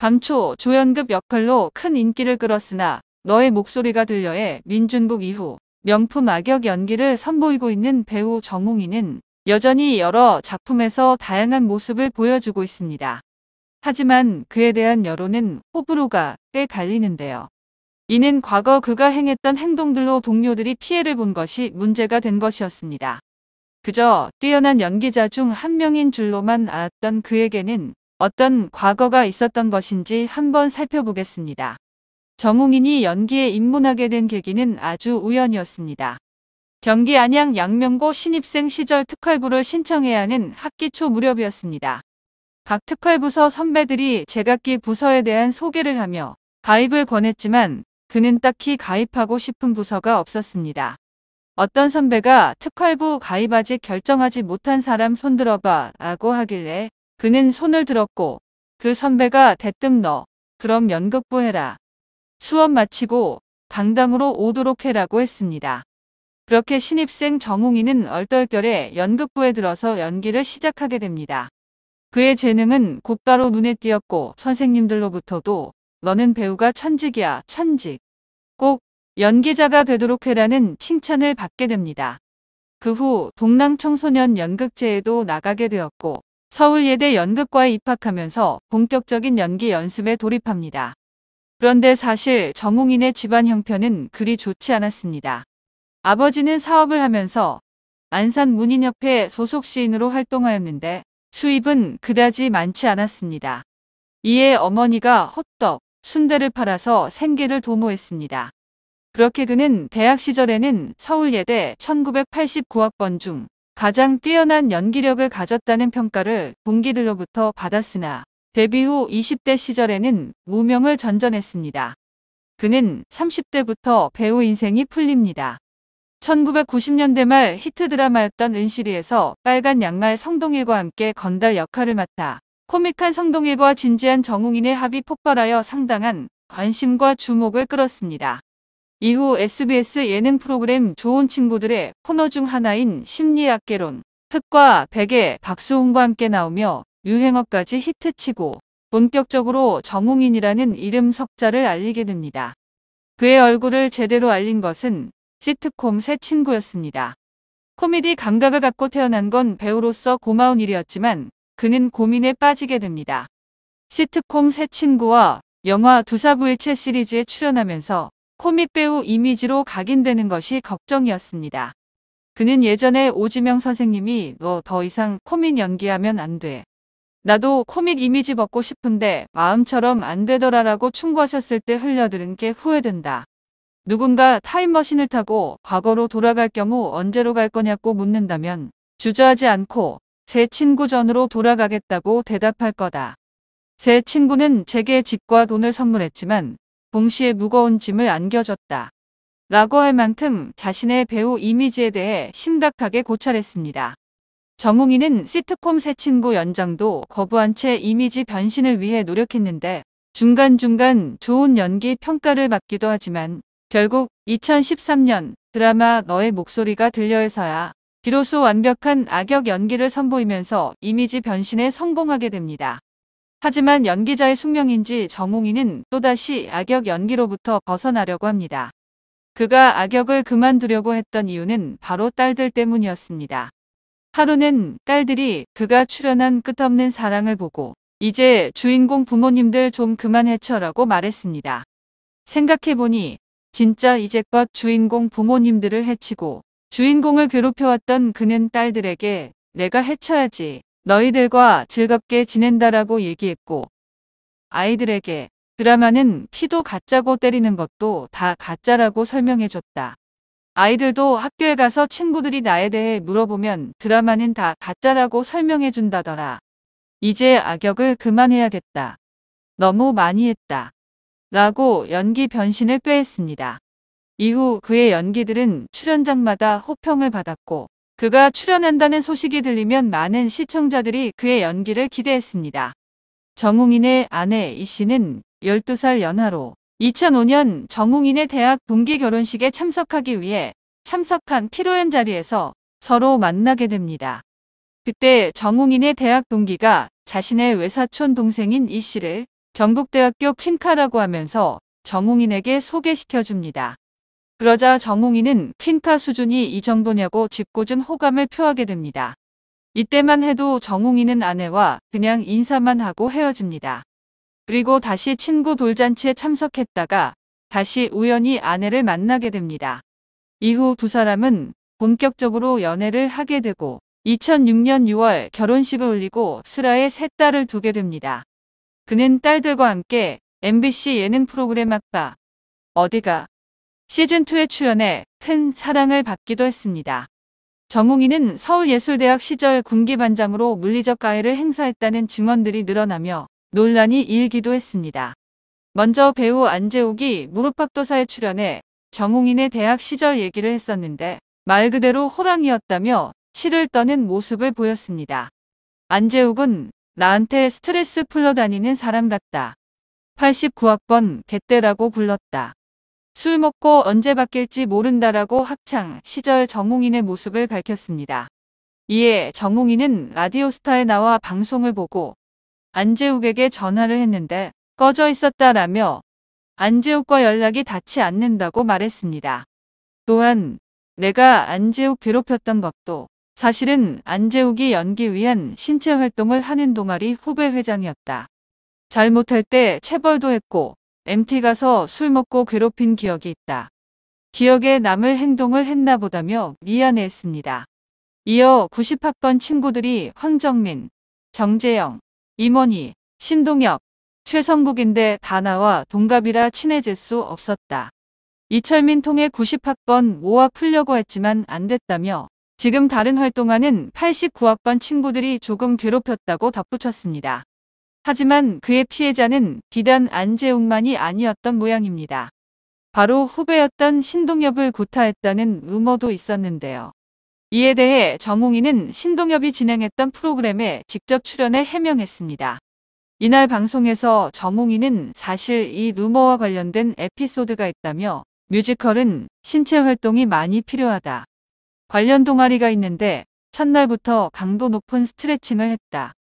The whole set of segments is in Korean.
감초, 조연급 역할로 큰 인기를 끌었으나 너의 목소리가 들려의 민준국 이후 명품 악역 연기를 선보이고 있는 배우 정웅이는 여전히 여러 작품에서 다양한 모습을 보여주고 있습니다. 하지만 그에 대한 여론은 호불호가 꽤 갈리는데요. 이는 과거 그가 행했던 행동들로 동료들이 피해를 본 것이 문제가 된 것이었습니다. 그저 뛰어난 연기자 중 한 명인 줄로만 알았던 그에게는 어떤 과거가 있었던 것인지 한번 살펴보겠습니다. 정웅인이 연기에 입문하게 된 계기는 아주 우연이었습니다. 경기 안양 양명고 신입생 시절 특활부를 신청해야 하는 학기 초 무렵이었습니다. 각 특활부서 선배들이 제각기 부서에 대한 소개를 하며 가입을 권했지만 그는 딱히 가입하고 싶은 부서가 없었습니다. 어떤 선배가 특활부 가입 아직 결정하지 못한 사람 손들어봐 라고 하길래 그는 손을 들었고 그 선배가 대뜸 너 그럼 연극부 해라. 수업 마치고 강당으로 오도록 해라고 했습니다. 그렇게 신입생 정웅이는 얼떨결에 연극부에 들어서 연기를 시작하게 됩니다. 그의 재능은 곧바로 눈에 띄었고 선생님들로부터도 너는 배우가 천직이야 천직. 꼭 연기자가 되도록 해라는 칭찬을 받게 됩니다. 그 후 동랑청소년 연극제에도 나가게 되었고 서울예대 연극과에 입학하면서 본격적인 연기 연습에 돌입합니다. 그런데 사실 정웅인의 집안 형편은 그리 좋지 않았습니다. 아버지는 사업을 하면서 안산문인협회 소속 시인으로 활동하였는데 수입은 그다지 많지 않았습니다. 이에 어머니가 호떡, 순대를 팔아서 생계를 도모했습니다. 그렇게 그는 대학 시절에는 서울예대 1989학번 중 가장 뛰어난 연기력을 가졌다는 평가를 동기들로부터 받았으나 데뷔 후 20대 시절에는 무명을 전전했습니다. 그는 30대부터 배우 인생이 풀립니다. 1990년대 말 히트 드라마였던 은실이에서 빨간 양말 성동일과 함께 건달 역할을 맡아 코믹한 성동일과 진지한 정웅인의 합이 폭발하여 상당한 관심과 주목을 끌었습니다. 이후 SBS 예능 프로그램 좋은 친구들의 코너 중 하나인 심리학개론, 흑과 백의 박수홍과 함께 나오며 유행어까지 히트치고 본격적으로 정웅인이라는 이름 석자를 알리게 됩니다. 그의 얼굴을 제대로 알린 것은 시트콤 새 친구였습니다. 코미디 감각을 갖고 태어난 건 배우로서 고마운 일이었지만 그는 고민에 빠지게 됩니다. 시트콤 새 친구와 영화 두사부일체 시리즈에 출연하면서 코믹 배우 이미지로 각인되는 것이 걱정이었습니다. 그는 예전에 오지명 선생님이 너 더 이상 코믹 연기하면 안 돼. 나도 코믹 이미지 벗고 싶은데 마음처럼 안 되더라라고 충고하셨을 때 흘려들은 게 후회된다. 누군가 타임머신을 타고 과거로 돌아갈 경우 언제로 갈 거냐고 묻는다면 주저하지 않고 새 친구 전으로 돌아가겠다고 대답할 거다. 새 친구는 제게 집과 돈을 선물했지만 동시에 무거운 짐을 안겨줬다. 라고 할 만큼 자신의 배우 이미지에 대해 심각하게 고찰했습니다. 정웅이는 시트콤 새 친구 연장도 거부한 채 이미지 변신을 위해 노력했는데 중간중간 좋은 연기 평가를 받기도 하지만 결국 2013년 드라마 너의 목소리가 들려에서야 비로소 완벽한 악역 연기를 선보이면서 이미지 변신에 성공하게 됩니다. 하지만 연기자의 숙명인지 정웅이는 또다시 악역 연기로부터 벗어나려고 합니다. 그가 악역을 그만두려고 했던 이유는 바로 딸들 때문이었습니다. 하루는 딸들이 그가 출연한 끝없는 사랑을 보고 이제 주인공 부모님들 좀 그만 해쳐라고 말했습니다. 생각해보니 진짜 이제껏 주인공 부모님들을 해치고 주인공을 괴롭혀왔던 그는 딸들에게 내가 해쳐야지 너희들과 즐겁게 지낸다라고 얘기했고 아이들에게 드라마는 피도 가짜고 때리는 것도 다 가짜라고 설명해줬다. 아이들도 학교에 가서 친구들이 나에 대해 물어보면 드라마는 다 가짜라고 설명해준다더라. 이제 악역을 그만해야겠다. 너무 많이 했다. 라고 연기 변신을 꾀했습니다. 이후 그의 연기들은 출연작마다 호평을 받았고 그가 출연한다는 소식이 들리면 많은 시청자들이 그의 연기를 기대했습니다. 정웅인의 아내 이 씨는 12살 연하로 2005년 정웅인의 대학 동기 결혼식에 참석하기 위해 참석한 피로연 자리에서 서로 만나게 됩니다. 그때 정웅인의 대학 동기가 자신의 외사촌 동생인 이 씨를 경북대학교 퀸카라고 하면서 정웅인에게 소개시켜줍니다. 그러자 정웅인은 퀸카 수준이 이 정도냐고 짓궂은 호감을 표하게 됩니다. 이때만 해도 정웅인은 아내와 그냥 인사만 하고 헤어집니다. 그리고 다시 친구 돌잔치에 참석했다가 다시 우연히 아내를 만나게 됩니다. 이후 두 사람은 본격적으로 연애를 하게 되고 2006년 6월 결혼식을 올리고 슬하에 세 딸을 두게 됩니다. 그는 딸들과 함께 MBC 예능 프로그램 아빠 어디가 시즌2에 출연해 큰 사랑을 받기도 했습니다. 정웅이는 서울예술대학 시절 군기반장으로 물리적 가해를 행사했다는 증언들이 늘어나며 논란이 일기도 했습니다. 먼저 배우 안재욱이 무릎팍도사에 출연해 정웅인의 대학 시절 얘기를 했었는데 말 그대로 호랑이였다며 치를 떠는 모습을 보였습니다. 안재욱은 나한테 스트레스 풀러 다니는 사람 같다. 89학번 개떼라고 불렀다. 술 먹고 언제 바뀔지 모른다라고 학창 시절 정웅인의 모습을 밝혔습니다. 이에 정웅인은 라디오스타에 나와 방송을 보고 안재욱에게 전화를 했는데 꺼져 있었다라며 안재욱과 연락이 닿지 않는다고 말했습니다. 또한 내가 안재욱 괴롭혔던 것도 사실은 안재욱이 연기 위한 신체 활동을 하는 동아리 후배 회장이었다. 잘못할 때 체벌도 했고 MT 가서 술 먹고 괴롭힌 기억이 있다. 기억에 남을 행동을 했나 보다며 미안해했습니다. 이어 90학번 친구들이 황정민, 정재영, 임원희, 신동엽, 최성국인데 다 나와 동갑이라 친해질 수 없었다. 이철민 통해 90학번 모아 풀려고 했지만 안 됐다며 지금 다른 활동하는 89학번 친구들이 조금 괴롭혔다고 덧붙였습니다. 하지만 그의 피해자는 비단 안재욱만이 아니었던 모양입니다. 바로 후배였던 신동엽을 구타했다는 루머도 있었는데요. 이에 대해 정웅이는 신동엽이 진행했던 프로그램에 직접 출연해 해명했습니다. 이날 방송에서 정웅이는 사실 이 루머와 관련된 에피소드가 있다며 뮤지컬은 신체 활동이 많이 필요하다. 관련 동아리가 있는데 첫날부터 강도 높은 스트레칭을 했다.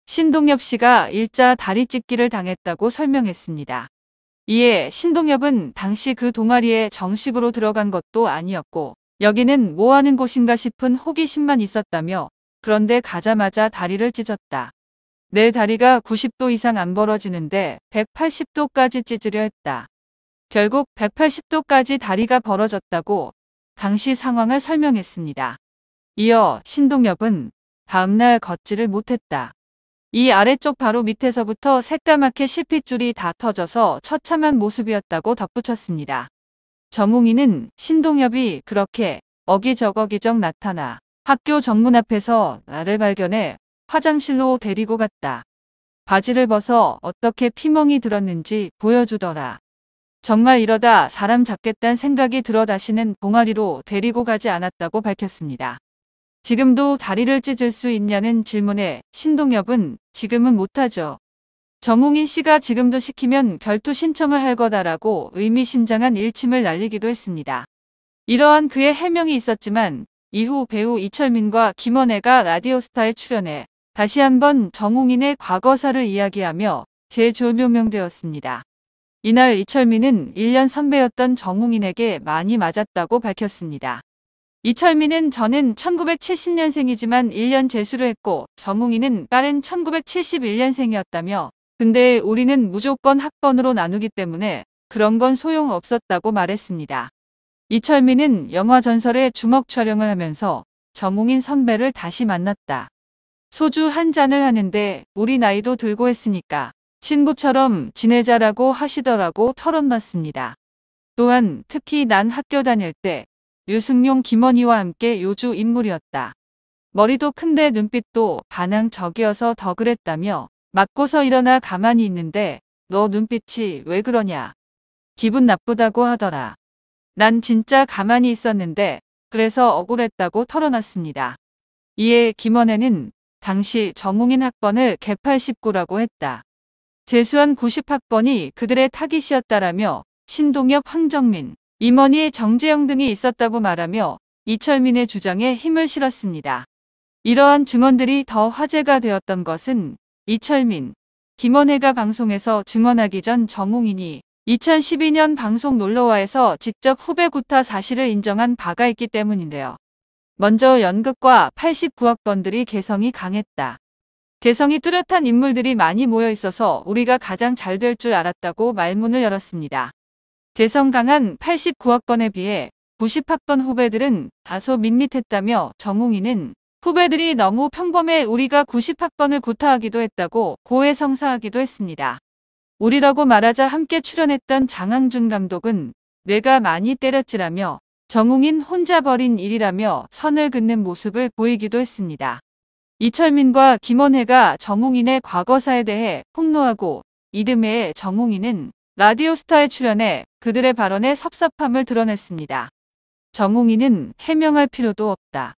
신동엽 씨가 일자 다리 찢기를 당했다고 설명했습니다. 이에 신동엽은 당시 그 동아리에 정식으로 들어간 것도 아니었고 여기는 뭐 하는 곳인가 싶은 호기심만 있었다며 그런데 가자마자 다리를 찢었다. 내 다리가 90도 이상 안 벌어지는데 180도까지 찢으려 했다. 결국 180도까지 다리가 벌어졌다고 당시 상황을 설명했습니다. 이어 신동엽은 다음날 걷지를 못했다. 이 아래쪽 바로 밑에서부터 새까맣게 실핏줄이 다 터져서 처참한 모습이었다고 덧붙였습니다. 정웅이는 신동엽이 그렇게 어기저기적 나타나 학교 정문 앞에서 나를 발견해 화장실로 데리고 갔다. 바지를 벗어 어떻게 피멍이 들었는지 보여주더라. 정말 이러다 사람 잡겠다는 생각이 들어 다시는 동아리로 데리고 가지 않았다고 밝혔습니다. 지금도 다리를 찢을 수 있냐는 질문에 신동엽은 지금은 못하죠. 정웅인 씨가 지금도 시키면 결투 신청을 할 거다라고 의미심장한 일침을 날리기도 했습니다. 이러한 그의 해명이 있었지만 이후 배우 이철민과 김원혜가 라디오스타에 출연해 다시 한번 정웅인의 과거사를 이야기하며 재조명되었습니다. 이날 이철민은 1년 선배였던 정웅인에게 많이 맞았다고 밝혔습니다. 이철민은 저는 1970년생이지만 1년 재수를 했고 정웅이는 빠른 1971년생이었다며 근데 우리는 무조건 학번으로 나누기 때문에 그런 건 소용없었다고 말했습니다. 이철민은 영화 전설의 주먹 촬영을 하면서 정웅인 선배를 다시 만났다. 소주 한 잔을 하는데 우리 나이도 들고 했으니까 친구처럼 지내자라고 하시더라고 털어놨습니다. 또한 특히 난 학교 다닐 때 유승용 김원희와 함께 요주 인물이었다. 머리도 큰데 눈빛도 반항적이어서 더 그랬다며 맞고서 일어나 가만히 있는데 너 눈빛이 왜 그러냐. 기분 나쁘다고 하더라. 난 진짜 가만히 있었는데 그래서 억울했다고 털어놨습니다. 이에 김원혜는 당시 정웅인 학번을 개팔19라고 했다. 재수한 90학번이 그들의 타깃이었다라며 신동엽, 황정민, 임원희, 정재영 등이 있었다고 말하며 이철민의 주장에 힘을 실었습니다. 이러한 증언들이 더 화제가 되었던 것은 이철민, 김원혜가 방송에서 증언하기 전 정웅인이 2012년 방송 놀러와에서 직접 후배 구타 사실을 인정한 바가 있기 때문인데요. 먼저 연극과 89학번들이 개성이 강했다. 개성이 뚜렷한 인물들이 많이 모여 있어서 우리가 가장 잘 될 줄 알았다고 말문을 열었습니다. 개성 강한 89학번에 비해 90학번 후배들은 다소 밋밋했다며 정웅이는 후배들이 너무 평범해 우리가 90학번을 구타하기도 했다고 고해성사하기도 했습니다. 우리라고 말하자 함께 출연했던 장항준 감독은 뇌가 많이 때렸지라며 정웅인 혼자 벌인 일이라며 선을 긋는 모습을 보이기도 했습니다. 이철민과 김원혜가 정웅인의 과거사에 대해 폭로하고 이듬해 정웅인은 라디오스타에 출연해 그들의 발언에 섭섭함을 드러냈습니다. 정웅인은 해명할 필요도 없다.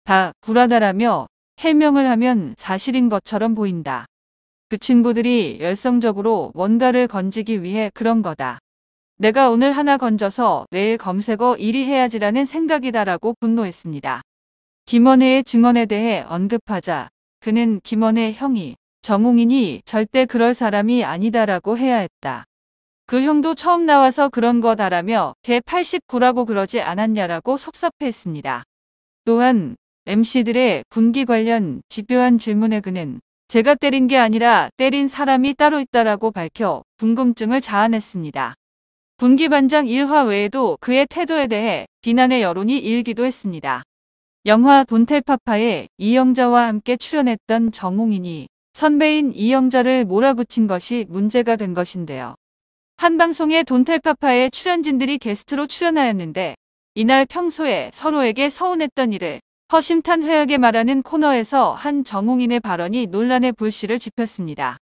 다 불하다라며 해명을 하면 사실인 것처럼 보인다. 그 친구들이 열성적으로 뭔가를 건지기 위해 그런 거다. 내가 오늘 하나 건져서 내일 검색어 1위 해야지라는 생각이다라고 분노했습니다. 김원혜의 증언에 대해 언급하자 그는 김원혜 형이 정웅인이 절대 그럴 사람이 아니다라고 해야 했다. 그 형도 처음 나와서 그런 거다라며 걔 89라고 그러지 않았냐라고 섭섭해했습니다. 또한 MC들의 군기 관련 집요한 질문에 그는 제가 때린 게 아니라 때린 사람이 따로 있다라고 밝혀 궁금증을 자아냈습니다. 군기반장 일화 외에도 그의 태도에 대해 비난의 여론이 일기도 했습니다. 영화 돈텔파파에 이영자와 함께 출연했던 정웅인이 선배인 이영자를 몰아붙인 것이 문제가 된 것인데요. 한 방송에 돈텔파파의 출연진들이 게스트로 출연하였는데 이날 평소에 서로에게 서운했던 일을 허심탄회하게 말하는 코너에서 한 정웅인의 발언이 논란의 불씨를 지폈습니다.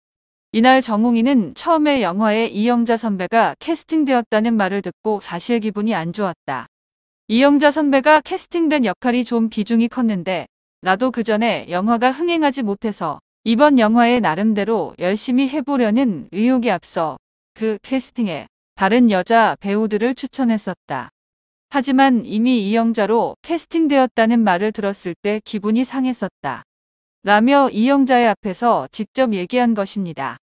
이날 정웅인은 처음에 영화에 이영자 선배가 캐스팅되었다는 말을 듣고 사실 기분이 안 좋았다. 이영자 선배가 캐스팅된 역할이 좀 비중이 컸는데 나도 그 전에 영화가 흥행하지 못해서 이번 영화에 나름대로 열심히 해보려는 의욕에 앞서 그 캐스팅에 다른 여자 배우들을 추천했었다. 하지만 이미 이영자로 캐스팅되었다는 말을 들었을 때 기분이 상했었다. 라며 이영자의 앞에서 직접 얘기한 것입니다.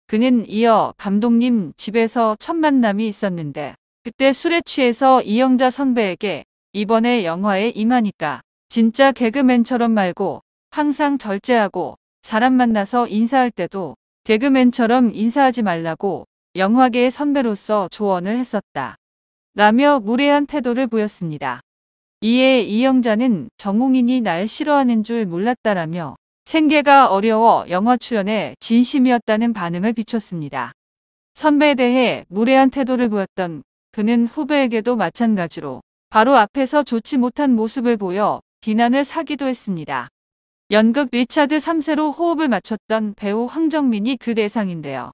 그는 이어 감독님 집에서 첫 만남이 있었는데 그때 술에 취해서 이영자 선배에게 이번에 영화에 임하니까 진짜 개그맨처럼 말고 항상 절제하고 사람 만나서 인사할 때도 개그맨처럼 인사하지 말라고 영화계의 선배로서 조언을 했었다. 라며 무례한 태도를 보였습니다. 이에 이영자는 정웅인이 날 싫어하는 줄 몰랐다라며 생계가 어려워 영화 출연에 진심이었다는 반응을 비췄습니다. 선배에 대해 무례한 태도를 보였던 그는 후배에게도 마찬가지로 바로 앞에서 좋지 못한 모습을 보여 비난을 사기도 했습니다. 연극 리차드 3세로 호흡을 맞췄던 배우 황정민이 그 대상인데요.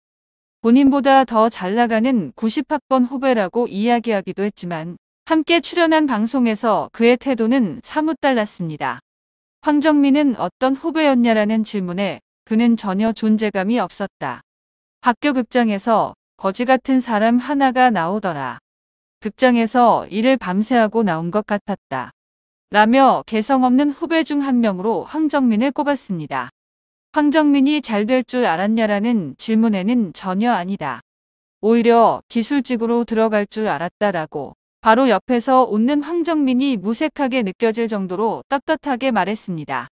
본인보다 더 잘 나가는 90학번 후배라고 이야기하기도 했지만 함께 출연한 방송에서 그의 태도는 사뭇 달랐습니다. 황정민은 어떤 후배였냐라는 질문에 그는 전혀 존재감이 없었다. 학교 극장에서 거지 같은 사람 하나가 나오더라. 극장에서 일을 밤새 하고 나온 것 같았다. 라며 개성 없는 후배 중 한 명으로 황정민을 꼽았습니다. 황정민이 잘 될 줄 알았냐라는 질문에는 전혀 아니다. 오히려 기술직으로 들어갈 줄 알았다라고 바로 옆에서 웃는 황정민이 무색하게 느껴질 정도로 떳떳하게 말했습니다.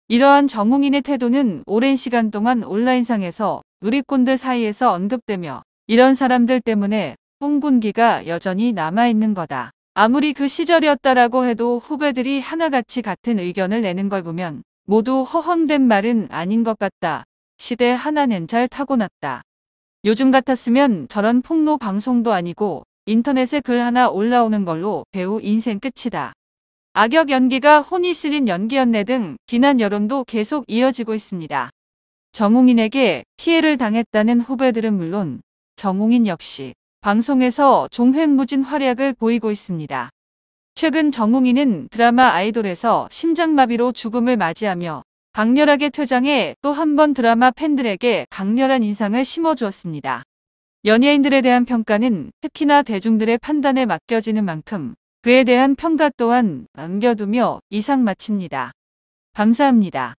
이러한 정웅인의 태도는 오랜 시간 동안 온라인상에서 누리꾼들 사이에서 언급되며 이런 사람들 때문에 뽕군기가 여전히 남아있는 거다. 아무리 그 시절이었다라고 해도 후배들이 하나같이 같은 의견을 내는 걸 보면 모두 허황된 말은 아닌 것 같다. 시대 하나는 잘 타고났다. 요즘 같았으면 저런 폭로 방송도 아니고 인터넷에 글 하나 올라오는 걸로 배우 인생 끝이다. 악역 연기가 혼이 실린 연기였네 등 비난 여론도 계속 이어지고 있습니다. 정웅인에게 피해를 당했다는 후배들은 물론 정웅인 역시 방송에서 종횡무진 활약을 보이고 있습니다. 최근 정웅인은 드라마 아이돌에서 심장마비로 죽음을 맞이하며 강렬하게 퇴장해 또 한 번 드라마 팬들에게 강렬한 인상을 심어주었습니다. 연예인들에 대한 평가는 특히나 대중들의 판단에 맡겨지는 만큼 그에 대한 평가 또한 남겨두며 이상 마칩니다. 감사합니다.